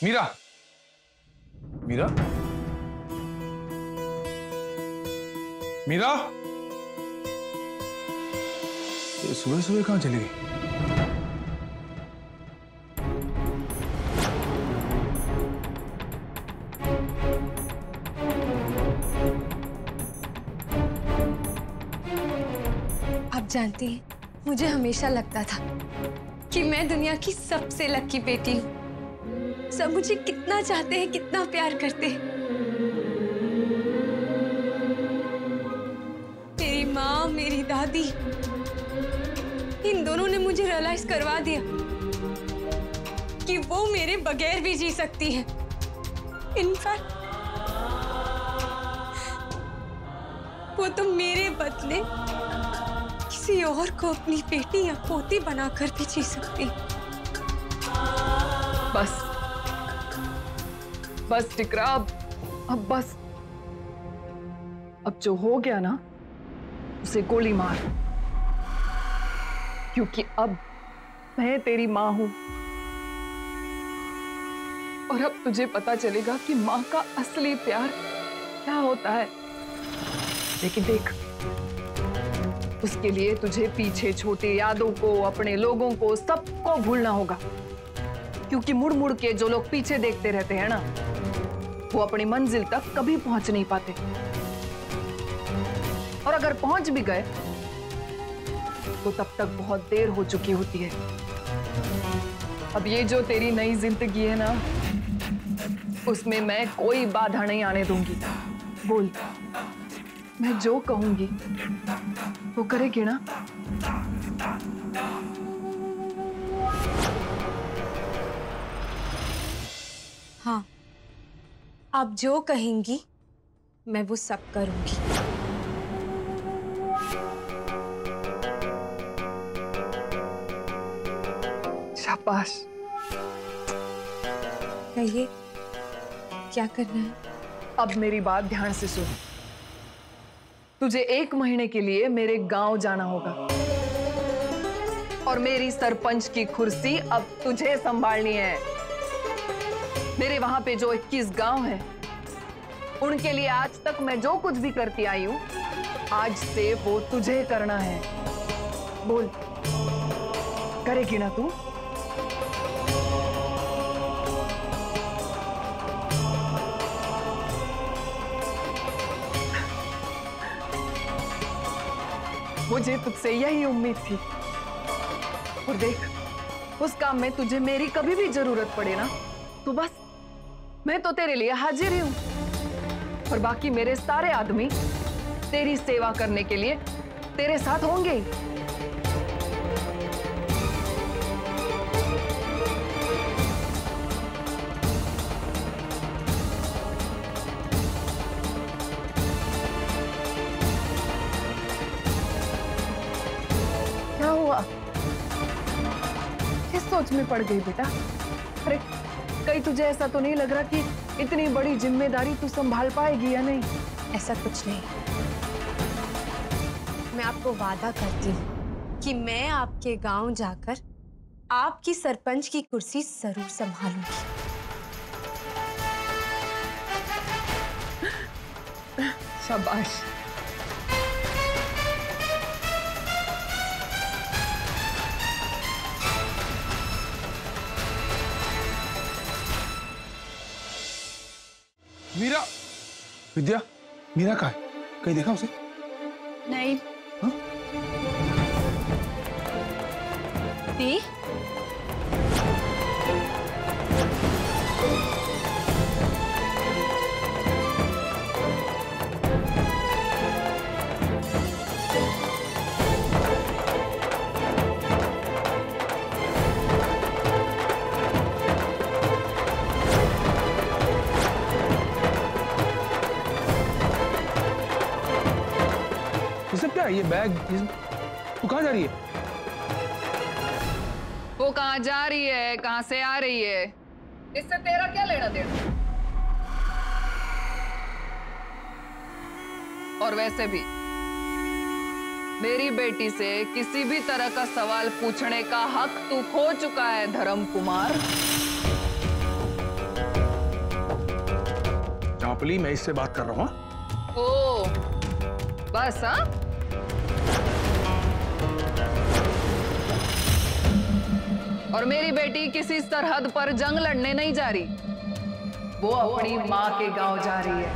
मीरा, मीरा, मीरा, ये सुबह सुबह कहाँ चली गई? आप जानती हैं, मुझे हमेशा लगता था कि मैं दुनिया की सबसे लकी बेटी हूँ। सब मुझे कितना चाहते हैं, कितना प्यार करते हैं। मेरी माँ, मेरी दादी, इन दोनों ने मुझे रियलाइज करवा दिया कि वो मेरे बगैर भी जी सकती है। इनफैक्ट वो तो मेरे बदले किसी और को अपनी बेटी या पोती बनाकर भी जी सकती है। बस बस टिकरा, अब बस। अब जो हो गया ना, उसे गोली मार, क्योंकि अब मैं तेरी माँ हूं और अब तुझे पता चलेगा कि माँ का असली प्यार क्या होता है। लेकिन देख, उसके लिए तुझे पीछे छोटी यादों को, अपने लोगों को, सबको भूलना होगा, क्योंकि मुड़ मुड़ के जो लोग पीछे देखते रहते हैं ना, वो अपनी मंजिल तक कभी पहुंच नहीं पाते। और अगर पहुंच भी गए तो तब तक बहुत देर हो चुकी होती है। अब ये जो तेरी नई जिंदगी है ना, उसमें मैं कोई बाधा नहीं आने दूंगी। बोल, मैं जो कहूंगी वो करेगी ना? हाँ, आप जो कहेंगी मैं वो सब करूंगी। शाबाश। कहिए, क्या करना है? अब मेरी बात ध्यान से सुन। तुझे 1 महीने के लिए मेरे गांव जाना होगा और मेरी सरपंच की कुर्सी अब तुझे संभालनी है। मेरे वहां पे जो 21 गांव हैं, उनके लिए आज तक मैं जो कुछ भी करती आई हूं, आज से वो तुझे करना है। बोल, करेगी ना तू? मुझे तुझसे यही उम्मीद थी। और देख, उस काम में तुझे मेरी कभी भी जरूरत पड़े ना, तो बस मैं तो तेरे लिए हाजिर ही हूं। और बाकी मेरे सारे आदमी तेरी सेवा करने के लिए तेरे साथ होंगे ही। क्या हुआ? किस सोच में पड़ गई बेटा? अरे कहीं तुझे ऐसा तो नहीं लग रहा कि इतनी बड़ी जिम्मेदारी तू संभाल पाएगी या नहीं? ऐसा कुछ नहीं। मैं आपको वादा करती हूँ कि मैं आपके गांव जाकर आपकी सरपंच की कुर्सी जरूर संभालूंगी। शाबाश। मीरा, विद्या, मीरा कहाँ है? कहीं देखा उसे? नहीं। हाँ? दी? क्या ये बैग? तू कहाँ जा रही है? वो कहाँ जा रही है, कहाँ से आ रही है, इससे तेरा क्या लेना देना? और वैसे भी मेरी बेटी से किसी भी तरह का सवाल पूछने का हक तू खो चुका है धर्म कुमार। प्रॉपर्ली, मैं इससे बात कर रहा हूँ। ओ, बस हाँ? और मेरी बेटी किसी सरहद पर जंग लड़ने नहीं जा रही, वो अपनी माँ के गांव जा रही है।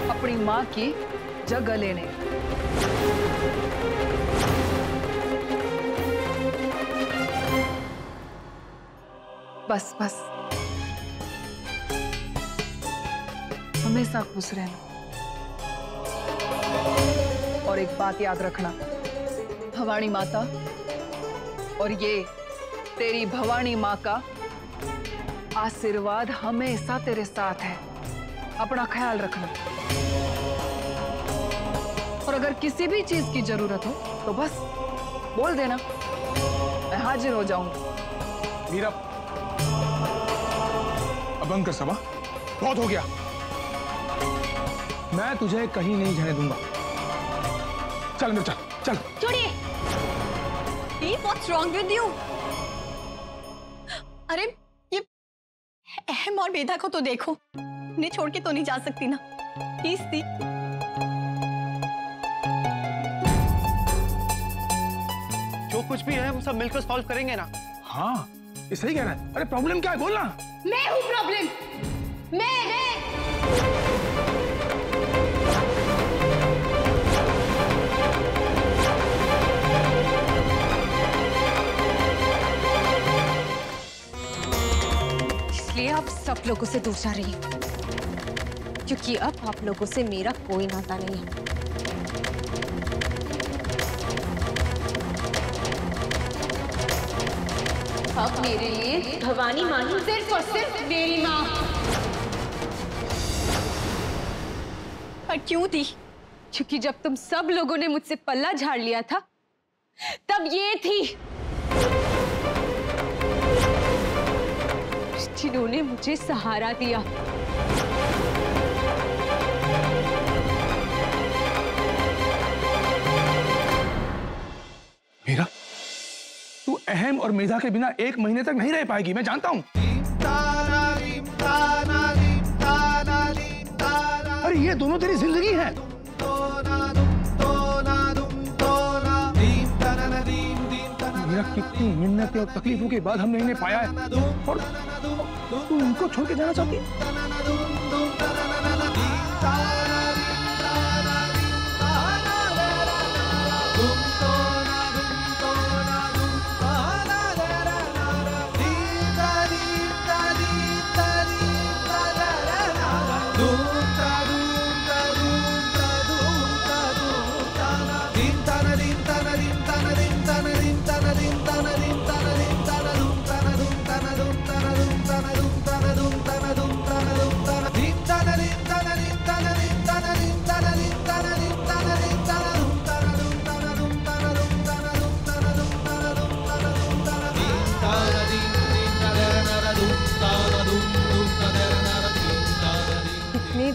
अपनी माँ की जगह लेने। बस बस, हमेशा खुश रहना। और एक बात याद रखना, भवानी माता और ये तेरी भवानी माँ का आशीर्वाद हमेशा तेरे साथ है। अपना ख्याल रखना। और अगर किसी भी चीज की जरूरत हो तो बस बोल देना, मैं हाजिर हो जाऊंगी। मीरा, अब अंक सभा बहुत हो गया। मैं तुझे कहीं नहीं जाने दूंगा। चल मिर्चा, चल। छोड़िए। What's wrong with you? अरे ये अहम और बेदा को तो देखो, उन्हें छोड़ के तो नहीं जा सकती ना। प्लीज दी। जो कुछ भी है हम सब मिलकर सॉल्व करेंगे ना। हाँ, ये सही कह रहा है। अरे प्रॉब्लम क्या है, बोलना। मैं हूँ प्रॉब्लम। मैं इसलिए आप सब लोगों से दूर जा रही हूँ, क्योंकि अब आप लोगों से मेरा कोई नाता नहीं है। अब मेरे लिए भवानी माँ ही सिर्फ और सिर्फ मेरी माँ। पर क्यों दी? क्योंकि जब तुम सब लोगों ने मुझसे पल्ला झाड़ लिया था, तब ये थी जिन्होंने मुझे सहारा दिया। मीरा, तू अहम और मेधा के बिना 1 महीने तक नहीं रह पाएगी, मैं जानता हूं। अरे ये दोनों तेरी जिंदगी है। मीरा, कितनी मिन्नतें और तकलीफों के बाद हमने इन्हें पाया है, और तू इनको छोड़ के जाना चाहती है?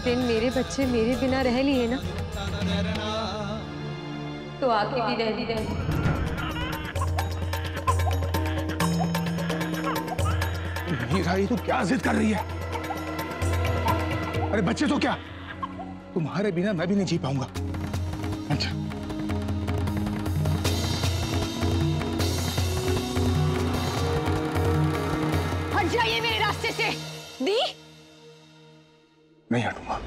दिन मेरे बच्चे मेरे बिना रह लिए ना, तो आगे भी रह ली। मीरा, ये तू क्या जिद कर रही है? अरे बच्चे तो क्या, तुम्हारे बिना मैं भी नहीं जी पाऊंगा। अच्छा, हट जाइए मेरे रास्ते से। दी, नहीं हटूंगा।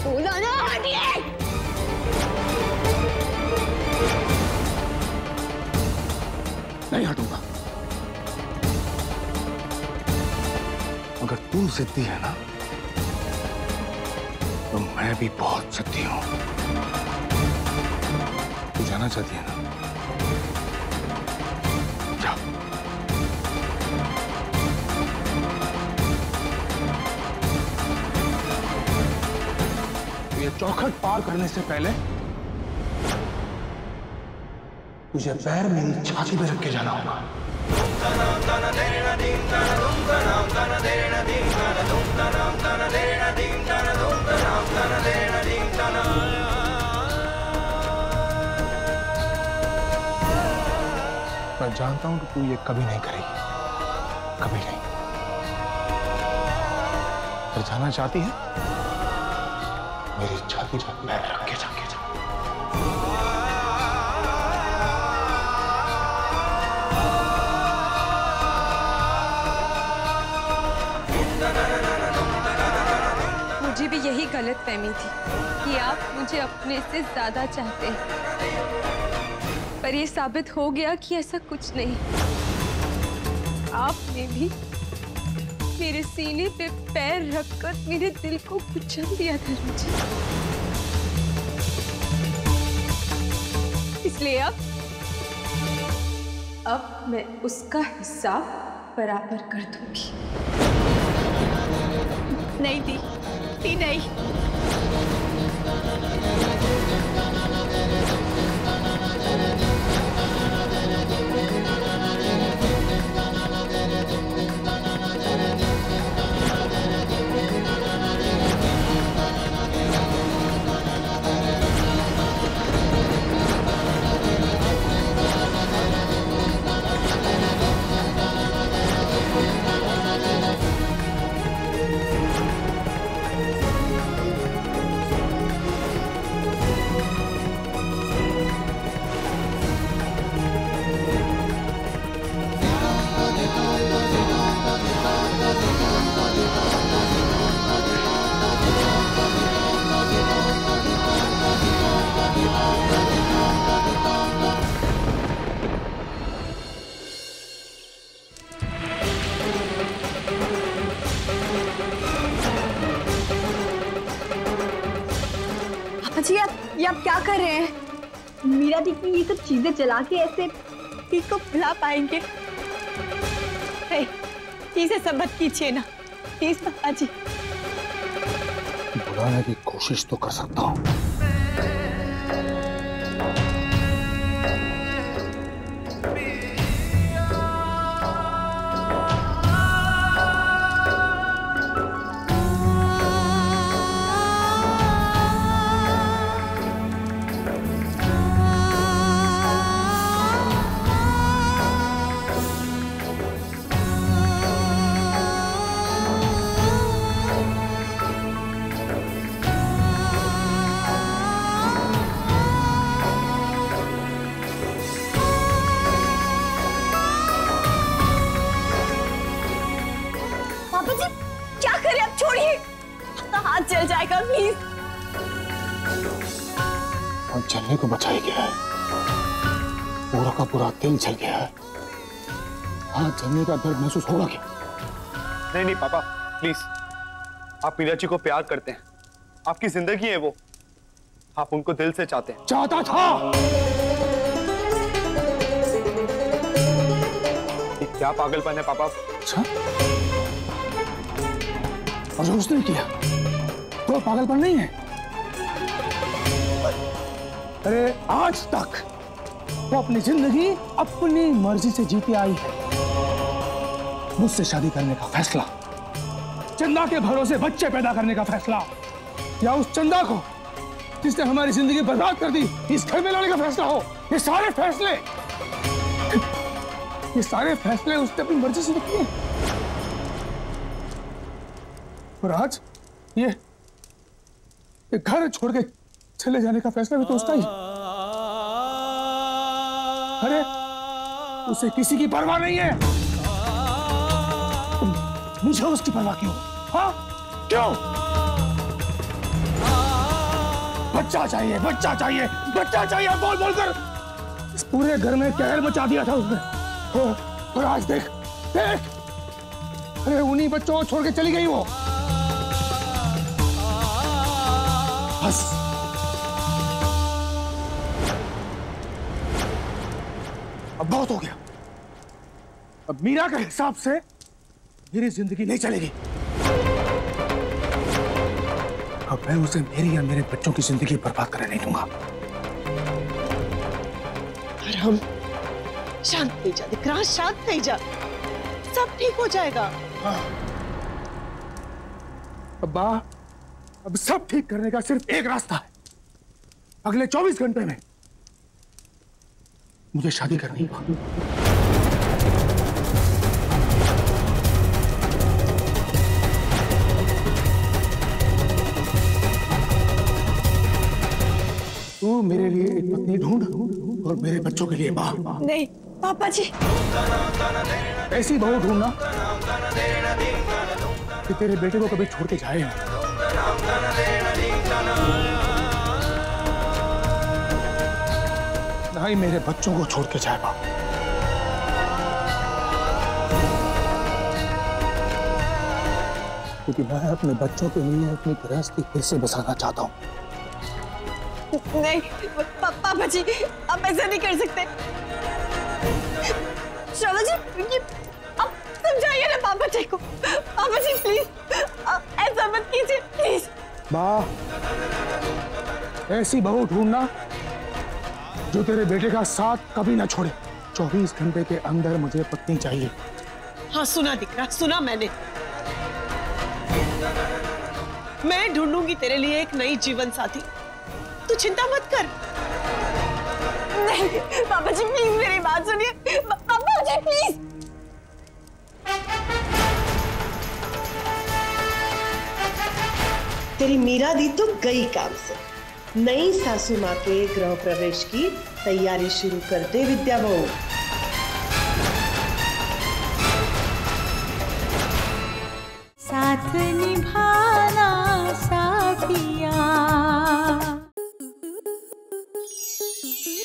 बोला ना, हटिए। नहीं हटूंगा। अगर तू जिद्दी है ना, तो मैं भी बहुत जिद्दी हूं। तू जाना चाहती है ना? जा। ये चौखट पार करने से पहले तुझे पैर मेरी छाती पे रख के जाना होगा। जानता हूं कि तू ये कभी नहीं करेगी, कभी नहीं। अगर जाना चाहती है मेरी छाती पर पैर रख के जाके जा। मुझे भी यही गलतफहमी थी कि आप मुझे अपने से ज्यादा चाहते हैं, पर ये साबित हो गया कि ऐसा कुछ नहीं। आपने भी मेरे सीने पे पैर रखकर मेरे दिल को कुचल दिया धर्म जी। इसलिए अब मैं उसका हिसाब बराबर कर दूंगी। नहीं दी नहीं। जी ये आप क्या कर रहे हैं? मीरा दी की ये सब चीजें जला के ऐसे ठीक को भुला पाएंगे? इसे सब मत कीजिए ना प्लीज पापा जी। बुलाने की कोशिश तो कर सकता हूँ। हाथ जल जाएगा प्लीज। और जलने को बचाई गया है, पूरा का पूरा दिल जल गया है। हाथ जलने का दर्द महसूस होगा क्या? नहीं नहीं पापा प्लीज, आप मीरा जी को प्यार करते हैं, आपकी जिंदगी है वो, आप उनको दिल से चाहते हैं। चाहता था। ये क्या पागलपन है पापा? अच्छा, और जो उसने किया तो पागलपन नहीं है। अरे आज तक वो अपनी जिंदगी अपनी मर्जी से जीती आई है। मुझसे शादी करने का फैसला, चंदा के भरोसे बच्चे पैदा करने का फैसला, या उस चंदा को जिसने हमारी जिंदगी बर्बाद कर दी इस घर में लाने का फैसला हो, ये सारे फैसले उसने अपनी मर्जी से किए। और आज ये घर छोड़ के चले जाने का फैसला भी तो उसका ही। अरे उसे किसी की परवाह नहीं है, मुझे उसकी परवाह क्यों? हाँ क्यों? बच्चा चाहिए, बच्चा चाहिए, बच्चा चाहिए बोल बोलकर इस पूरे घर में कहर मचा दिया था उसने। और आज देख देख, अरे उन्हीं बच्चों को छोड़ के चली गई वो। बस अब बहुत हो गया। अब मीरा के हिसाब से मेरी जिंदगी नहीं चलेगी। अब मैं उसे मेरी या मेरे बच्चों की जिंदगी बर्बाद करने नहीं दूंगा। और हम शांत नहीं जा, विक्रांत शांत नहीं जा, सब ठीक हो जाएगा। हाँ। अब्बा, अब सब ठीक करने का सिर्फ एक रास्ता है। अगले 24 घंटे में मुझे शादी करनी है। और मेरे बच्चों के लिए माँ। नहीं पापा जी, ऐसी बहू ढूंढना कि तेरे बेटे को कभी छोड़ के जाए नहीं। ना ही मेरे बच्चों को छोड़ के जाए बाप। क्योंकि मैं अपने बच्चों के लिए अपनी गृहस्थी फिर से बसाना चाहता हूँ। नहीं पापा जी, आप ऐसा नहीं कर सकते। चलो जी, आप समझाइए ना पापा जी को। पापा जी प्लीज ऐसा मत कीजिए प्लीज। माँ, ऐसी बहू ढूंढना जो तेरे बेटे का साथ कभी ना छोड़े। 24 घंटे के अंदर मुझे पत्नी चाहिए। हाँ सुना दिकरा, सुना मैंने। मैं ढूंढूंगी तेरे लिए एक नई जीवन साथी, तू चिंता मत कर। नहीं पापा जी प्लीज मेरी बात सुनिए। पापा जी प्लीज। तेरी मीरा दी तो गई काम से। नई सासू माँ के गृह प्रवेश की तैयारी शुरू कर दे विद्या बहू। साथ निभाना साथिया।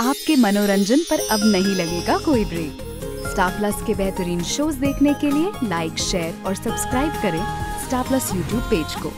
आपके मनोरंजन पर अब नहीं लगेगा कोई ब्रेक। स्टार प्लस के बेहतरीन शोज देखने के लिए लाइक, शेयर और सब्सक्राइब करें स्टार प्लस यूट्यूब पेज को।